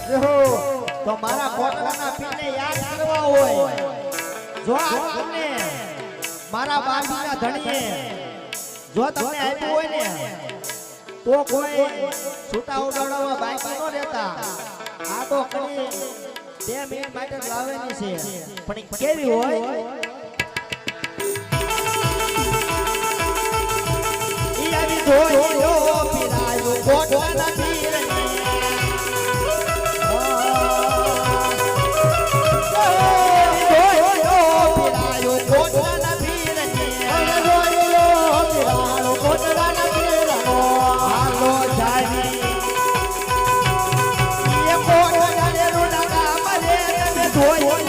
તો મારા કોટરાના પીરને યાદ કરવા હોય જો આ તમને મારા બાપના ધણીએ જો તમને આપ્યું હોય ને તો કોઈ છૂટા ઉડાડવામાં બાકી ન રહેતા આ તો કણી 2 મિનિટ માટે લાવેલી છે પણ કેવી હોય ઈ આવી ધોયો પીરાયો કોટરાના પીરને Boy,